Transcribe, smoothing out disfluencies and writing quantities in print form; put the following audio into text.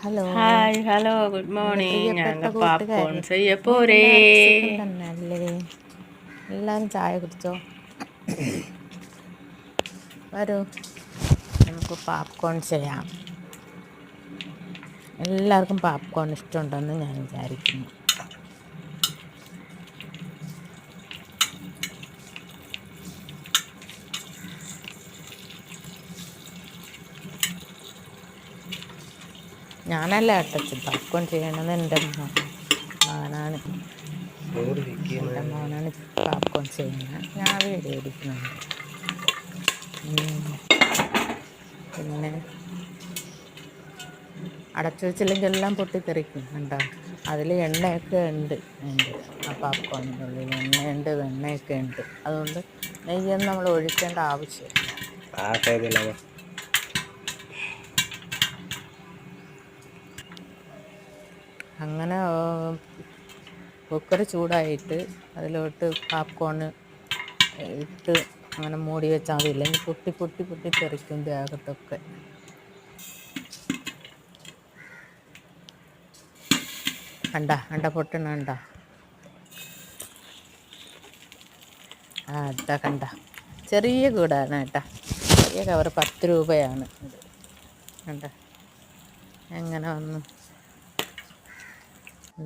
Hello hi hello good എൻ്റെ morning. പ്രിയപ്പെട്ട ഞങ്ങൾ പോപ്കോൺ കൂട്ടുകാരെ, ചെയ്യപ്പോരേ. എല്ലാവർക്കും സുഖം തന്നെ അല്ലേ? എല്ലാവരും ചായ കുടിച്ചോ? വരൂ, നമുക്ക് പോപ്കോൺ ചെയ്യാം. എല്ലാവർക്കും പോപ്കോൺ ഇഷ്ടമുണ്ടെന്ന് ഞാൻ വിചാരിക്കുന്നു. ഞാനല്ല കേട്ടോ പോപ്കോൺ ചെയ്യണത്, എൻ്റെ മോനാണ്. എൻ്റെ മോനാണ് പോപ്കോൺ ചെയ്യുന്നത്. ഞാൻ വീഡിയോ എടുക്കുന്നുണ്ട്. പിന്നെ അടച്ചു വെച്ചില്ലെങ്കിൽ എല്ലാം പൊട്ടിത്തെറിക്കും. കണ്ടോ, അതിൽ എണ്ണയൊക്കെ ഉണ്ട്. അതിൻ്റെ ആ പോപ്കോണിൻ്റെ ഉള്ളിൽ എണ്ണയുണ്ട്, വെണ്ണയൊക്കെ ഉണ്ട്. അതുകൊണ്ട് നെയ്യൊന്നും നമ്മൾ ഒഴിക്കേണ്ട ആവശ്യമില്ല. അങ്ങനെ കുക്കർ ചൂടായിട്ട് അതിലോട്ട് പോപ്കോൺ ഇട്ട് അങ്ങനെ മൂടി വെച്ചാൽ മതി. ഇല്ലെങ്കിൽ പൊട്ടി തെറിക്കും ദേഹത്തൊക്കെ. കണ്ട പൊട്ടണ ഇതാ കണ്ട, ചെറിയ കൂടാണ് കേട്ടാ. ചെറിയ കവർ 10 രൂപയാണ് ഇത്. കണ്ട എങ്ങനെ വന്നു.